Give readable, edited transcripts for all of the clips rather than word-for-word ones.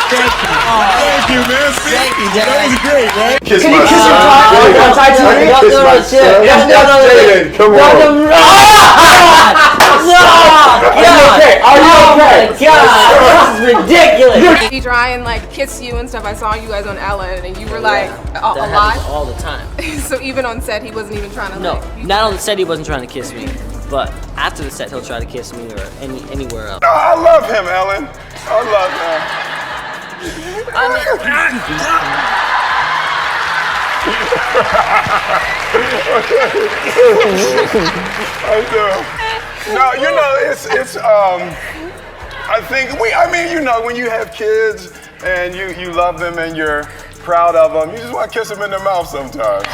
Thank you, man. Thank you, Dad. That was great, right? Kiss Can my you kiss your son. tie? Kiss my son. Jaden, come on. Are you okay? Are you okay? God, this is ridiculous. He try and like kiss you and stuff. I saw you guys on Ellen, and you were like alive all the time. So even on set, he wasn't even trying to. No, like, not on the set he wasn't trying to kiss me, but after the set he'll try to kiss me or anywhere else. No, I love him, Ellen. I love him. I do. No, you know, it's I think I mean, you know, when you have kids and you love them and you're proud of them, you just want to kiss them in the mouth sometimes.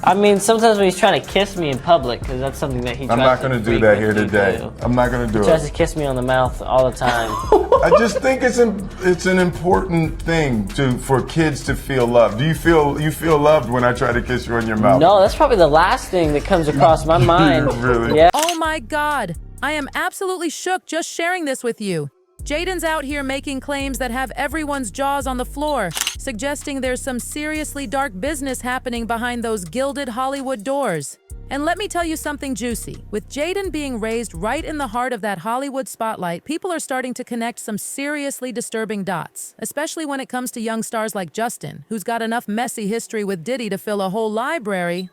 I mean, sometimes when he's trying to kiss me in public, because that's something that he tries to I'm not going to do that here today. I'm not going to do it. He tries to kiss me on the mouth all the time. I just think it's an important thing for kids to feel loved. Do you feel loved when I try to kiss you on your mouth? No, that's probably the last thing that comes across my mind. Really? Yeah. Oh my God, I am absolutely shook just sharing this with you. Jaden's out here making claims that have everyone's jaws on the floor, suggesting there's some seriously dark business happening behind those gilded Hollywood doors. And let me tell you something juicy. With Jaden being raised right in the heart of that Hollywood spotlight, people are starting to connect some seriously disturbing dots, especially when it comes to young stars like Justin, who's got enough messy history with Diddy to fill a whole library.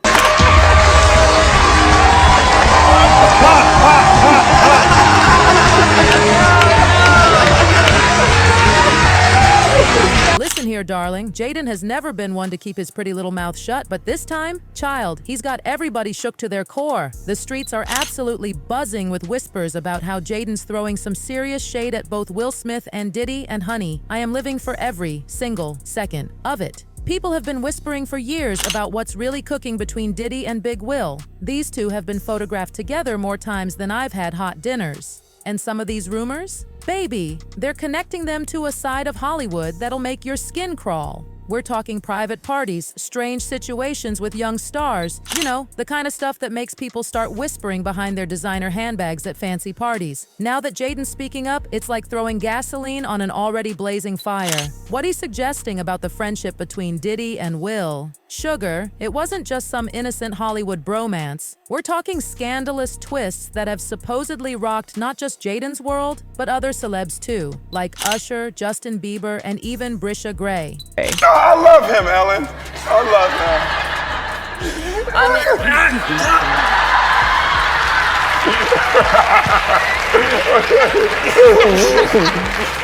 Listen here, darling. Jaden has never been one to keep his pretty little mouth shut, but this time, child, he's got everybody shook to their core. The streets are absolutely buzzing with whispers about how Jaden's throwing some serious shade at both Will Smith and Diddy, and honey, I am living for every single second of it. People have been whispering for years about what's really cooking between Diddy and Big Will. These two have been photographed together more times than I've had hot dinners. And some of these rumors? Baby, they're connecting them to a side of Hollywood that'll make your skin crawl. We're talking private parties, strange situations with young stars, you know, the kind of stuff that makes people start whispering behind their designer handbags at fancy parties. Now that Jaden's speaking up, it's like throwing gasoline on an already blazing fire. What he's suggesting about the friendship between Diddy and Will. Sugar, it wasn't just some innocent Hollywood bromance. We're talking scandalous twists that have supposedly rocked not just Jaden's world, but other celebs too, like Usher, Justin Bieber, and even Brisha Gray. No, I love him, Ellen. I love him.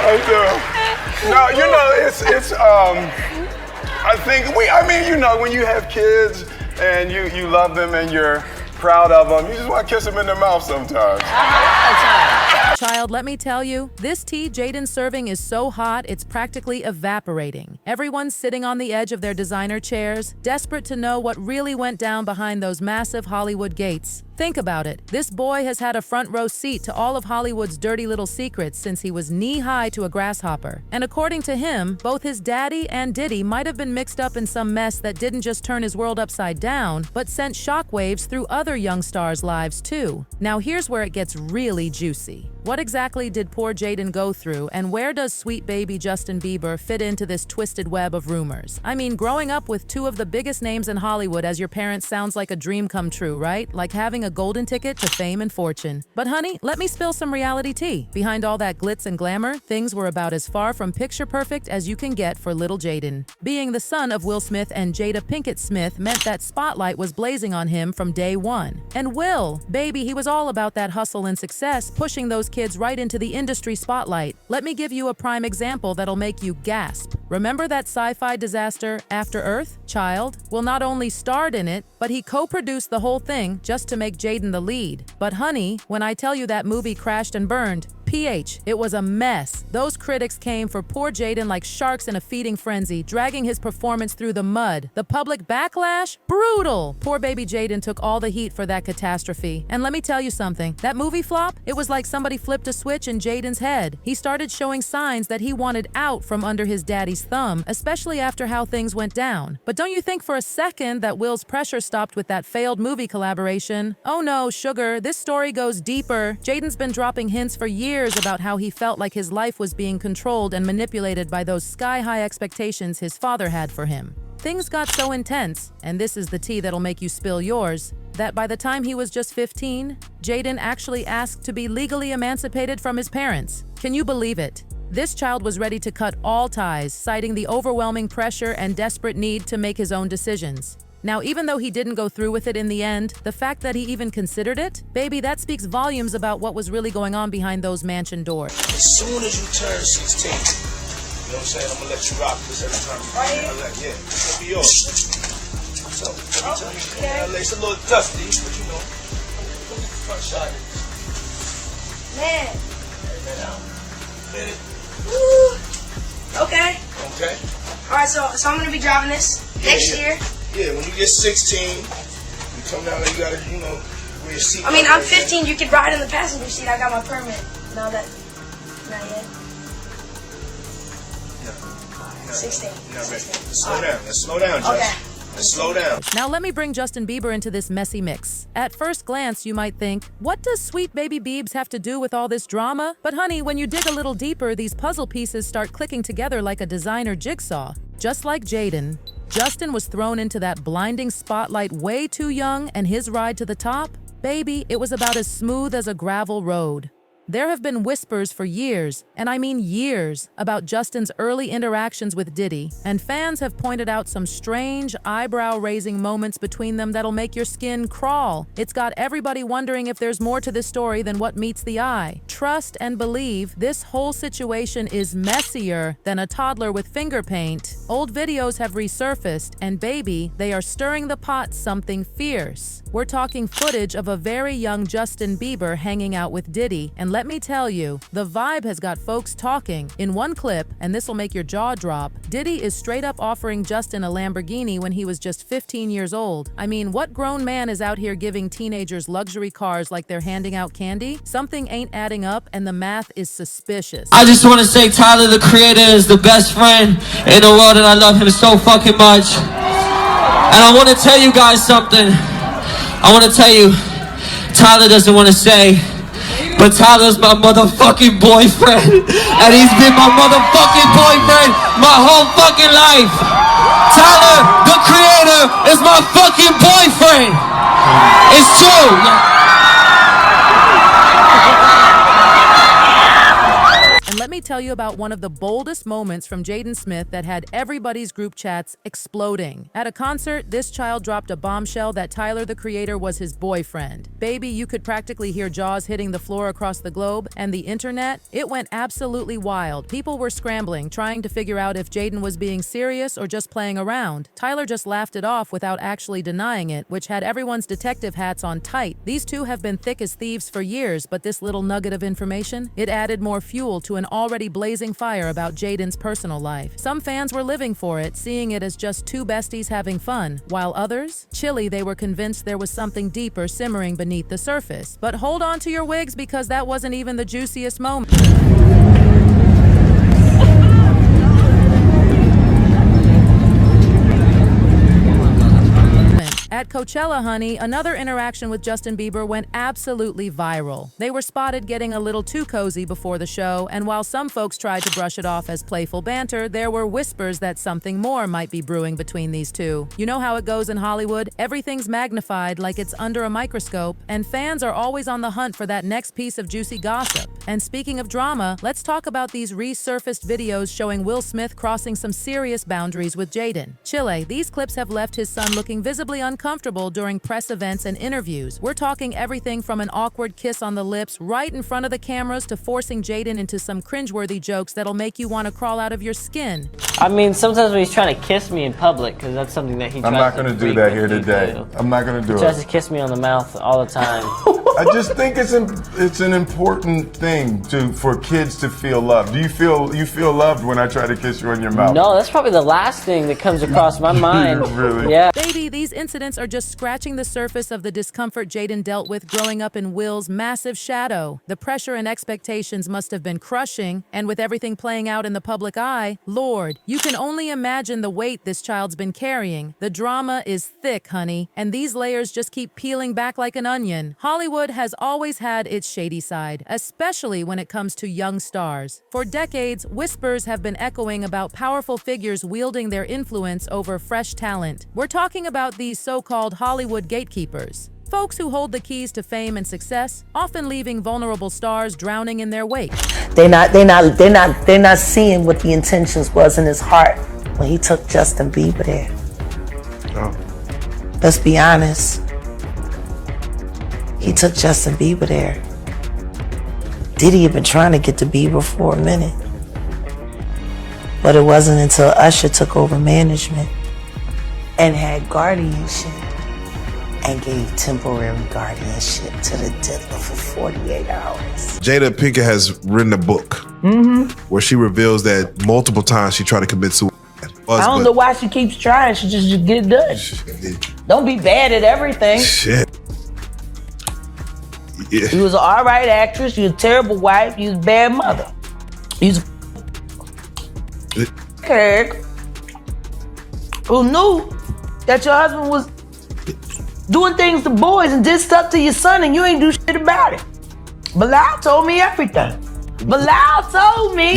I do. No, you know, I think I mean, you know, when you have kids and you love them and you're proud of them, you just want to kiss them in the mouth sometimes. Child, let me tell you, this tea Jaden's serving is so hot, it's practically evaporating. Everyone's sitting on the edge of their designer chairs, desperate to know what really went down behind those massive Hollywood gates. Think about it. This boy has had a front row seat to all of Hollywood's dirty little secrets since he was knee-high to a grasshopper. And according to him, both his daddy and Diddy might have been mixed up in some mess that didn't just turn his world upside down, but sent shockwaves through other young stars' lives too. Now here's where it gets really juicy. What exactly did poor Jaden go through, and where does sweet baby Justin Bieber fit into this twisted web of rumors? I mean, growing up with two of the biggest names in Hollywood as your parents sounds like a dream come true, right? Like having a golden ticket to fame and fortune. But honey, let me spill some reality tea. Behind all that glitz and glamour, things were about as far from picture perfect as you can get for little Jaden. Being the son of Will Smith and Jada Pinkett Smith meant that spotlight was blazing on him from day one. And Will, baby, he was all about that hustle and success, pushing those kids right into the industry spotlight. Let me give you a prime example that'll make you gasp. Remember that sci-fi disaster, After Earth? Child, Will not only starred in it, but he co-produced the whole thing just to make Jaden the lead. But honey, when I tell you that movie crashed and burned, PH, it was a mess. Those critics came for poor Jaden like sharks in a feeding frenzy, dragging his performance through the mud. The public backlash? Brutal! Poor baby Jaden took all the heat for that catastrophe. And let me tell you something, that movie flop, it was like somebody flipped a switch in Jaden's head. He started showing signs that he wanted out from under his daddy's Baby's thumb, especially after how things went down. But don't you think for a second that Will's pressure stopped with that failed movie collaboration? Oh no, sugar, this story goes deeper. Jaden's been dropping hints for years about how he felt like his life was being controlled and manipulated by those sky-high expectations his father had for him. Things got so intense, and this is the tea that'll make you spill yours, that by the time he was just 15, Jaden actually asked to be legally emancipated from his parents. Can you believe it? This child was ready to cut all ties, citing the overwhelming pressure and desperate need to make his own decisions. Now, even though he didn't go through with it in the end, the fact that he even considered it, baby, that speaks volumes about what was really going on behind those mansion doors. As soon as you turn 16, you know what I'm saying, I'm gonna let you rock this every time you yeah, it's gonna be yours. So, every time it's a little dusty, but you know, front shot. Man. Hey, man, out. Get it. Woo. Okay. Okay. Alright, so I'm gonna be driving this next year. Yeah, when you get 16, you come down there, you gotta, you know, wear your seat. I mean, I'm 15, you could ride in the passenger seat. I got my permit. No, that, not yet. No. 16. No, man. Slow down. Let's slow down, Josh. Okay. Let's slow down. Now let me bring Justin Bieber into this messy mix. At first glance, you might think, what does sweet baby Biebs have to do with all this drama? But honey, when you dig a little deeper, these puzzle pieces start clicking together like a designer jigsaw. Just like Jaden, Justin was thrown into that blinding spotlight way too young, and his ride to the top? Baby, it was about as smooth as a gravel road. There have been whispers for years, and I mean years, about Justin's early interactions with Diddy, and fans have pointed out some strange, eyebrow-raising moments between them that'll make your skin crawl. It's got everybody wondering if there's more to this story than what meets the eye. Trust and believe, this whole situation is messier than a toddler with finger paint. Old videos have resurfaced, and baby, they are stirring the pot something fierce. We're talking footage of a very young Justin Bieber hanging out with Diddy, and let me tell you, the vibe has got folks talking. In one clip, and this'll make your jaw drop, Diddy is straight up offering Justin a Lamborghini when he was just 15 years old. I mean, what grown man is out here giving teenagers luxury cars like they're handing out candy? Something ain't adding up, and the math is suspicious. I just want to say Tyler, the Creator, is the best friend in the world, and I love him so fucking much. And I want to tell you guys something. I want to tell you, Tyler doesn't want to say, but Tyler's my motherfucking boyfriend. And he's been my motherfucking boyfriend my whole fucking life. Tyler, the Creator, is my fucking boyfriend. It's true. And let me tell you about one of the boldest moments from Jaden Smith that had everybody's group chats exploding. At a concert, this child dropped a bombshell that Tyler, the Creator, was his boyfriend. Baby, you could practically hear jaws hitting the floor across the globe, and the internet, it went absolutely wild. People were scrambling, trying to figure out if Jaden was being serious or just playing around. Tyler just laughed it off without actually denying it, which had everyone's detective hats on tight. These two have been thick as thieves for years, but this little nugget of information, it added more fuel to an already blazing fire about Jaden's personal life. Some fans were living for it, seeing it as just two besties having fun, while others, chilly, they were convinced there was something deeper simmering beneath the surface. But hold on to your wigs, because that wasn't even the juiciest moment. At Coachella, honey, another interaction with Justin Bieber went absolutely viral. They were spotted getting a little too cozy before the show, and while some folks tried to brush it off as playful banter, there were whispers that something more might be brewing between these two. You know how it goes in Hollywood? Everything's magnified like it's under a microscope, and fans are always on the hunt for that next piece of juicy gossip. And speaking of drama, let's talk about these resurfaced videos showing Will Smith crossing some serious boundaries with Jaden. Chile, these clips have left his son looking visibly uncomfortable during press events and interviews. We're talking everything from an awkward kiss on the lips right in front of the cameras to forcing Jaden into some cringeworthy jokes that'll make you want to crawl out of your skin. I mean, sometimes when he's trying to kiss me in public, because that's something that he tries I'm not going to do that here today. I'm not going to do it. He tries to kiss me on the mouth all the time. I just think it's an important thing for kids to feel loved. Do you feel loved when I try to kiss you on your mouth? No, that's probably the last thing that comes across my mind. Really? Yeah. Baby, these incidents are just scratching the surface of the discomfort Jaden dealt with growing up in Will's massive shadow. The pressure and expectations must have been crushing, and with everything playing out in the public eye, Lord, you can only imagine the weight this child's been carrying. The drama is thick, honey, and these layers just keep peeling back like an onion. Hollywood has always had its shady side, especially when it comes to young stars. For decades, whispers have been echoing about powerful figures wielding their influence over fresh talent. We're talking about these so-called Hollywood gatekeepers. Folks who hold the keys to fame and success, often leaving vulnerable stars drowning in their wake. They're not seeing what the intentions was in his heart when he took Justin Bieber there. Oh. Let's be honest. He took Justin Bieber there. Diddy had been trying to get to Bieber for a minute. But it wasn't until Usher took over management and had guardianship and gave temporary guardianship to the diddler for 48 hours. Jada Pinkett has written a book where she reveals that multiple times she tried to commit suicide. I don't know why she keeps trying. She just get it done. Don't be bad at everything. Shit. Yeah. You was an all right actress. You was a terrible wife. You was a bad mother. You was a kid who knew that your husband was doing things to boys and did stuff to your son and you ain't do shit about it. Bilal told me everything. Bilal told me,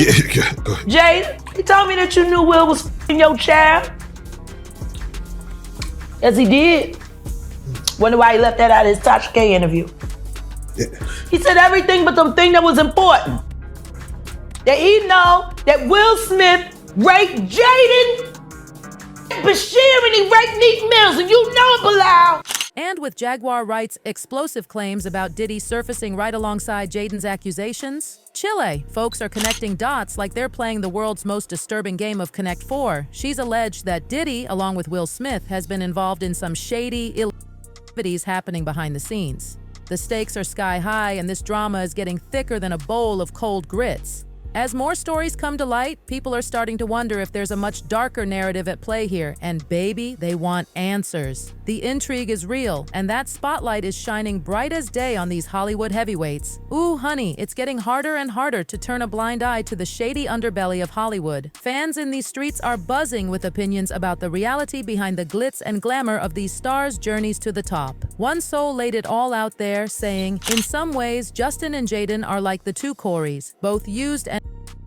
Jaden, he told me that you knew Will was f***ing your child. Yes, he did. Wonder why he left that out of his Tasha K interview. Yeah. He said everything but the thing that was important. That he know that Will Smith raped Jaden, Bashir, and he raped Neek Mills, and you know it, Bilal. And with Jaguar Wright's explosive claims about Diddy surfacing right alongside Jaden's accusations, Chile folks are connecting dots like they're playing the world's most disturbing game of Connect 4. She's alleged that Diddy, along with Will Smith, has been involved in some shady activities happening behind the scenes. The stakes are sky high, and this drama is getting thicker than a bowl of cold grits. As more stories come to light, people are starting to wonder if there's a much darker narrative at play here, and baby, they want answers. The intrigue is real, and that spotlight is shining bright as day on these Hollywood heavyweights. Ooh, honey, it's getting harder and harder to turn a blind eye to the shady underbelly of Hollywood. Fans in these streets are buzzing with opinions about the reality behind the glitz and glamour of these stars' journeys to the top. One soul laid it all out there, saying, in some ways, Justin and Jaden are like the two Coreys, both used and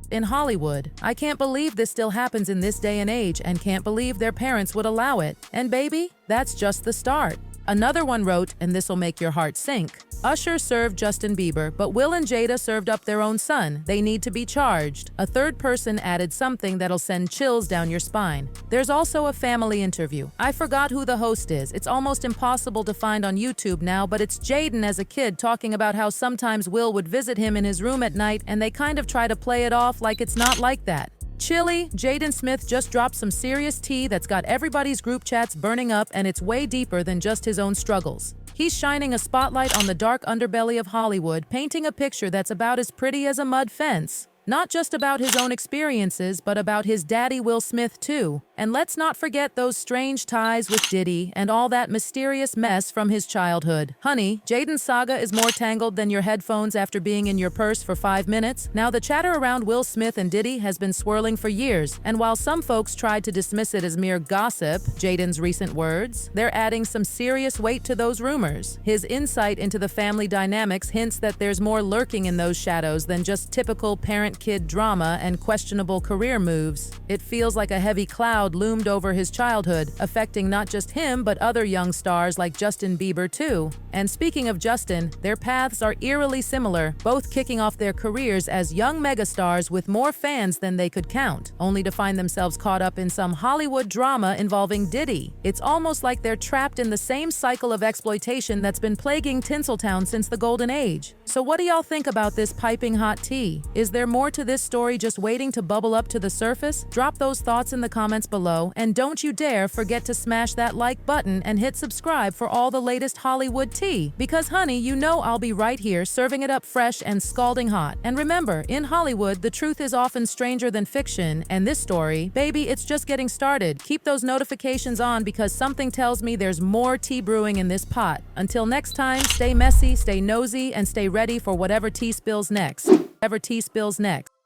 in Hollywood. I can't believe this still happens in this day and age, and can't believe their parents would allow it. And baby, that's just the start. Another one wrote, and this'll make your heart sink. Usher served Justin Bieber, but Will and Jada served up their own son. They need to be charged. A third person added something that'll send chills down your spine. There's also a family interview. I forgot who the host is. It's almost impossible to find on YouTube now, but it's Jaden as a kid talking about how sometimes Will would visit him in his room at night, and they kind of try to play it off like it's not like that. Chilly, Jaden Smith just dropped some serious tea that's got everybody's group chats burning up, and it's way deeper than just his own struggles. He's shining a spotlight on the dark underbelly of Hollywood, painting a picture that's about as pretty as a mud fence. Not just about his own experiences, but about his daddy Will Smith too. And let's not forget those strange ties with Diddy and all that mysterious mess from his childhood. Honey, Jaden's saga is more tangled than your headphones after being in your purse for 5 minutes. Now the chatter around Will Smith and Diddy has been swirling for years, and while some folks tried to dismiss it as mere gossip, Jaden's recent words, they're adding some serious weight to those rumors. His insight into the family dynamics hints that there's more lurking in those shadows than just typical parent-kid drama and questionable career moves. It feels like a heavy cloud loomed over his childhood, affecting not just him but other young stars like Justin Bieber too. And speaking of Justin, their paths are eerily similar, both kicking off their careers as young megastars with more fans than they could count, only to find themselves caught up in some Hollywood drama involving Diddy. It's almost like they're trapped in the same cycle of exploitation that's been plaguing Tinseltown since the Golden Age. So what do y'all think about this piping hot tea? Is there more to this story just waiting to bubble up to the surface? Drop those thoughts in the comments below. below, and don't you dare forget to smash that like button and hit subscribe for all the latest Hollywood tea. Because honey, you know I'll be right here serving it up fresh and scalding hot. And remember, in Hollywood, the truth is often stranger than fiction, and this story, baby, it's just getting started. Keep those notifications on because something tells me there's more tea brewing in this pot. Until next time, stay messy, stay nosy, and stay ready for whatever tea spills next. Whatever tea spills next.